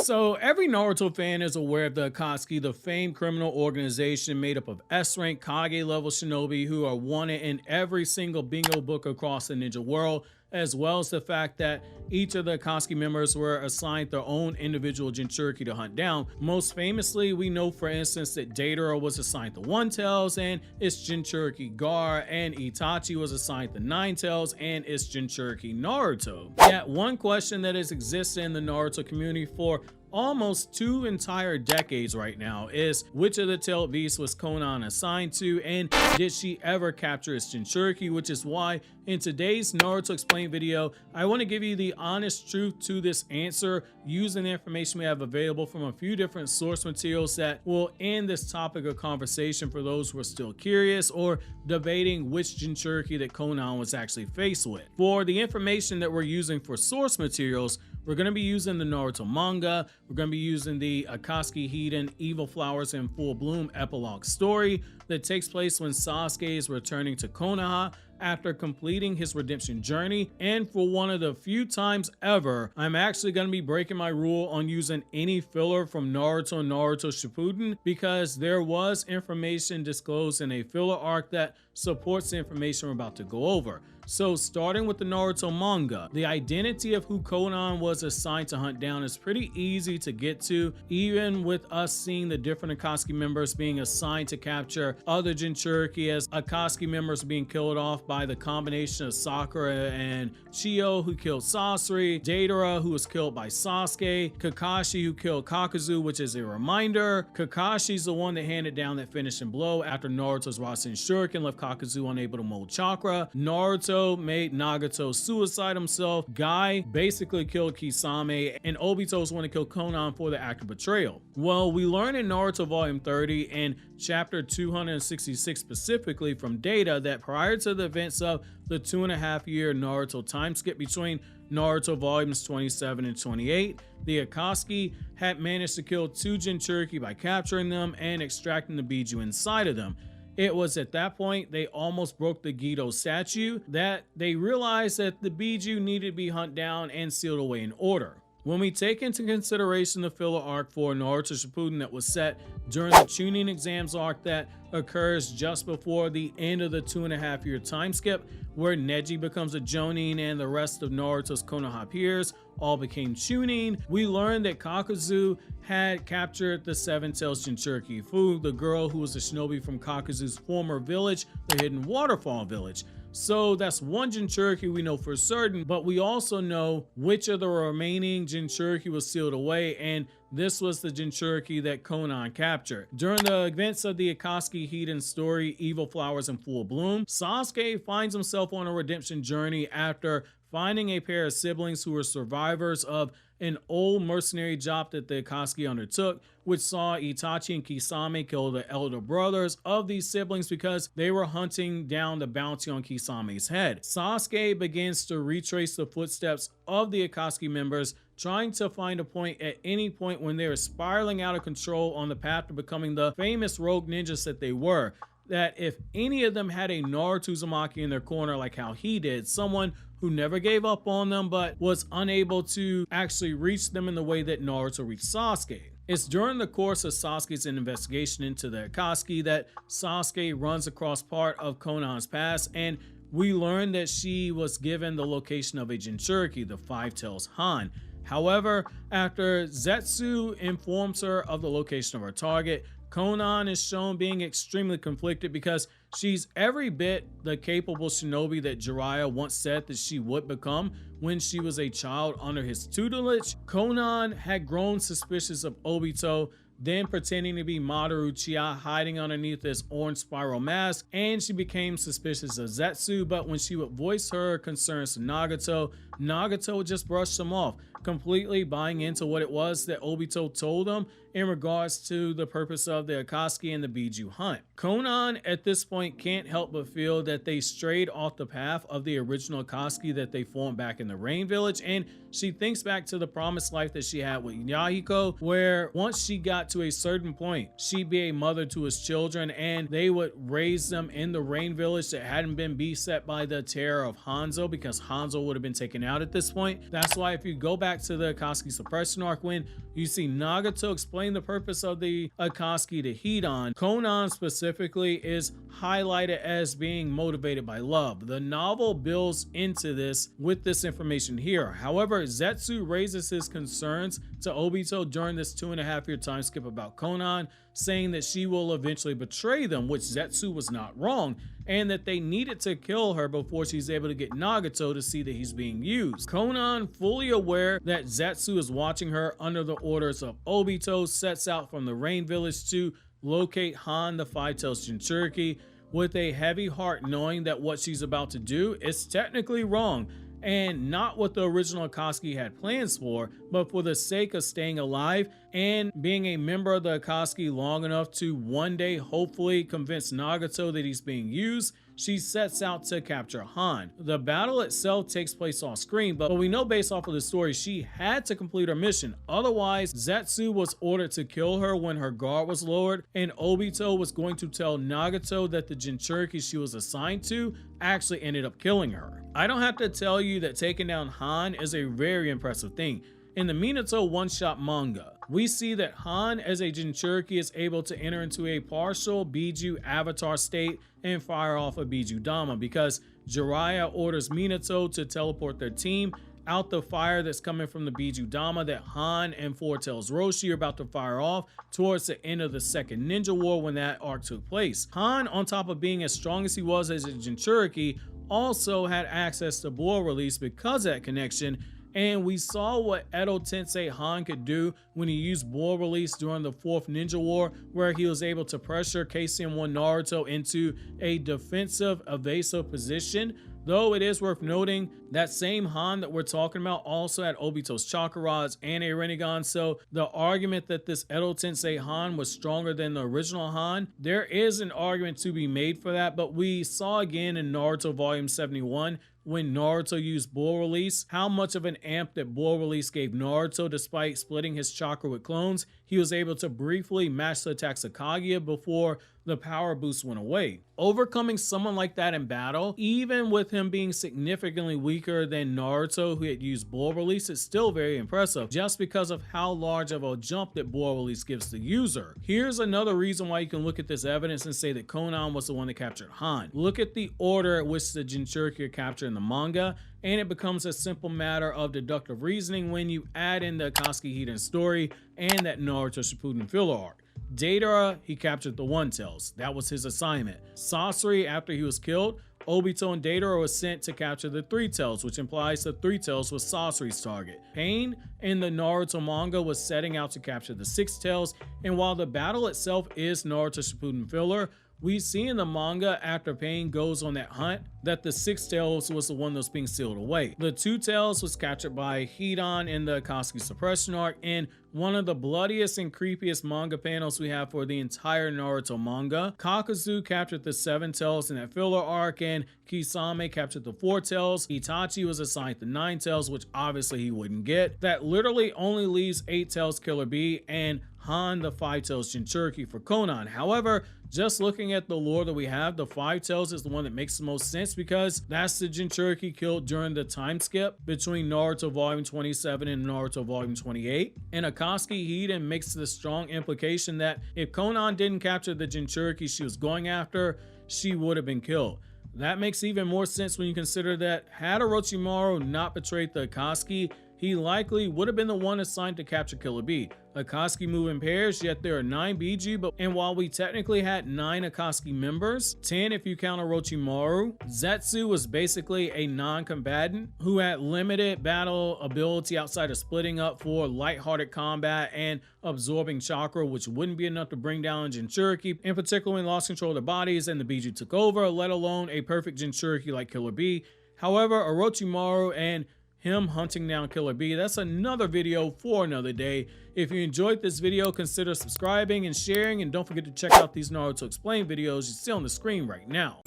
So every Naruto fan is aware of the Akatsuki, the famed criminal organization made up of S-rank Kage level shinobi who are wanted in every single bingo book across the ninja world, as well as the fact that each of the Akatsuki members were assigned their own individual jinchuriki to hunt down. Most famously, we know for instance that Deidara was assigned the One Tails and its jinchuriki Gar, and Itachi was assigned the Nine Tails and its jinchuriki Naruto. Yet one question that has existed in the Naruto community for almost 2 entire decades right now is which of the tailed beasts was Konan assigned to, and did she ever capture its jinchuriki? Which is why in today's Naruto Explained video, I want to give you the honest truth to this answer using the information we have available from a few different source materials that will end this topic of conversation for those who are still curious or debating which jinchuriki that Konan was actually faced with. For the information that we're using for source materials, we're going to be using the Naruto manga, we're going to be using the Akatsuki Hiden Evil Flowers in Full Bloom epilogue story that takes place when Sasuke is returning to Konoha after completing his redemption journey. And for one of the few times ever, I'm actually going to be breaking my rule on using any filler from Naruto and Naruto Shippuden, because there was information disclosed in a filler arc that supports the information we're about to go over. So starting with the Naruto manga, the identity of who Konan was assigned to hunt down is pretty easy to get to, even with us seeing the different Akatsuki members being assigned to capture other jinchuriki, as Akatsuki members being killed off by the combination of Sakura and Chiyo, who killed Sasori, Deidara, who was killed by Sasuke, Kakashi, who killed Kakuzu, which is a reminder, Kakashi's the one that handed down that finishing blow after Naruto's Rasen Shuriken left Kakuzu unable to mold chakra, Naruto made Nagato suicide himself, Guy basically killed Kisame, and Obito's the one to kill Konan for the act of betrayal. Well, we learn in Naruto Volume 30 and Chapter 266 specifically from data that prior to the events of the 2.5-year Naruto time skip between Naruto Volumes 27 and 28, the Akatsuki had managed to kill 2 jinchuriki by capturing them and extracting the biju inside of them. It was at that point they almost broke the Gedo statue that they realized that the biju needed to be hunted down and sealed away in order. When we take into consideration the filler arc for Naruto Shippuden that was set during the Chunin exams arc that occurs just before the end of the 2.5-year time skip, where Neji becomes a Jonin and the rest of Naruto's Konoha peers all became Chunin, we learned that Kakuzu had captured the Seven Tails Jinchuriki Fu, the girl who was a shinobi from Kakuzu's former village, the Hidden Waterfall Village. So that's one jinchuriki we know for certain, but we also know which of the remaining jinchuriki was sealed away, and this was the jinchuriki that Konan captured. During the events of the Akatsuki Hiden story, Evil Flowers in Full Bloom, Sasuke finds himself on a redemption journey after finding a pair of siblings who were survivors of an old mercenary job that the Akatsuki undertook, which saw Itachi and Kisame kill the elder brothers of these siblings because they were hunting down the bounty on Kisame's head. Sasuke begins to retrace the footsteps of the Akatsuki members, trying to find a point at any point when they were spiraling out of control on the path to becoming the famous rogue ninjas that they were. That if any of them had a Naruto Uzumaki in their corner like how he did, someone who never gave up on them but was unable to actually reach them in the way that Naruto reached Sasuke. It's during the course of Sasuke's investigation into the Akatsuki that Sasuke runs across part of Konan's past, and we learn that she was given the location of a jinchuriki, the Five Tails Han. However, after Zetsu informs her of the location of her target, Konan is shown being extremely conflicted because she's every bit the capable shinobi that Jiraiya once said that she would become when she was a child under his tutelage. Konan had grown suspicious of Obito, then pretending to be Madoru Uchiha, hiding underneath this orange spiral mask, and she became suspicious of Zetsu, but when she would voice her concerns to Nagato, Nagato would just brush them off, completely buying into what it was that Obito told him in regards to the purpose of the Akatsuki and the Biju hunt. Konan at this point can't help but feel that they strayed off the path of the original Akatsuki that they formed back in the Rain Village, and she thinks back to the promised life that she had with Yahiko, where once she got to a certain point, she'd be a mother to his children and they would raise them in the Rain Village that hadn't been beset by the terror of Hanzo, because Hanzo would have been taken freaking out at this point. That's why if you go back to the Akatsuki suppression arc, when you see Nagato explain the purpose of the Akatsuki to hiden, Konan specifically is highlighted as being motivated by love. The novel builds into this with this information here. However, Zetsu raises his concerns to Obito during this 2.5-year time skip about Konan, saying that she will eventually betray them, which Zetsu was not wrong, and that they needed to kill her before she's able to get Nagato to see that he's being used. Konan, fully aware that Zetsu is watching her under the orders of Obito, sets out from the Rain Village to locate Han the Five-Tailed Jinchuriki with a heavy heart, knowing that what she's about to do is technically wrong and not what the original Akatsuki had plans for, but for the sake of staying alive and being a member of the Akatsuki long enough to one day hopefully convince Nagato that he's being used, she sets out to capture Han. The battle itself takes place off screen, but we know based off of the story she had to complete her mission. Otherwise, Zetsu was ordered to kill her when her guard was lowered, and Obito was going to tell Nagato that the Jinchuriki she was assigned to actually ended up killing her. I don't have to tell you that taking down Han is a very impressive thing. In the Minato one-shot manga, we see that Han as a Jinchuriki is able to enter into a partial Biju avatar state and fire off a Biju Dama because Jiraiya orders Minato to teleport their team out the fire that's coming from the Biju Dama that Han and Four Tails Roshi are about to fire off towards the end of the second Ninja War when that arc took place. Han, on top of being as strong as he was as a Jinchuriki, also had access to Boil Release because of that connection, and we saw what Edo Tensei Han could do when he used Boil Release during the 4th Ninja War, where he was able to pressure KCM1 Naruto into a defensive, evasive position. Though it is worth noting, that same Han that we're talking about also had Obito's chakra rods and a Rinnegan, so the argument that this Edo Tensei Han was stronger than the original Han, there is an argument to be made for that, but we saw again in Naruto Volume 71 when Naruto used Boil Release, how much of an amp that Boil Release gave Naruto. Despite splitting his chakra with clones, he was able to briefly match the attacks of Kaguya before the power boost went away. Overcoming someone like that in battle, even with him being significantly weaker than Naruto who had used Boil Release, is still very impressive just because of how large of a jump that Boil Release gives the user. Here's another reason why you can look at this evidence and say that Konan was the one that captured Han. Look at the order at which the Jinchuriki are captured in the manga, and it becomes a simple matter of deductive reasoning when you add in the Akatsuki hiden story and that Naruto Shippuden filler arc. Deidara, he captured the One Tails. That was his assignment. Sasori, after he was killed, Obito and Deidara were sent to capture the Three Tails, which implies the Three Tails was Sasori's target. Pain in the Naruto manga was setting out to capture the Six Tails, and while the battle itself is Naruto Shippuden filler, we see in the manga after Pain goes on that hunt that the Six Tails was the one that was being sealed away. The Two Tails was captured by Hiden in the Akatsuki suppression arc, and one of the bloodiest and creepiest manga panels we have for the entire Naruto manga. Kakuzu captured the Seven Tails in that filler arc, and Kisame captured the Four Tails. Itachi was assigned the Nine Tails, which obviously he wouldn't get. That literally only leaves Eight Tails Killer Bee and Han the Five Tails Jinchuriki for Konan. However, just looking at the lore that we have, the Five Tails is the one that makes the most sense because that's the Jinchuriki killed during the time skip between Naruto Volume 27 and Naruto Volume 28. And Akatsuki hiden makes the strong implication that if Konan didn't capture the Jinchuriki she was going after, she would have been killed. That makes even more sense when you consider that had Orochimaru not betrayed the Akatsuki, he likely would have been the one assigned to capture Killer Bee. Akatsuki move in pairs, yet there are 9 Biju, and while we technically had 9 Akatsuki members, 10 if you count Orochimaru, Zetsu was basically a non-combatant who had limited battle ability outside of splitting up for lighthearted combat and absorbing chakra, which wouldn't be enough to bring down Jinchuriki, in particular when lost control of their bodies and the Biju took over, let alone a perfect Jinchuriki like Killer Bee. However, Orochimaru and him hunting down Killer Bee, that's another video for another day. If you enjoyed this video, consider subscribing and sharing, and don't forget to check out these Naruto Explained videos you see on the screen right now.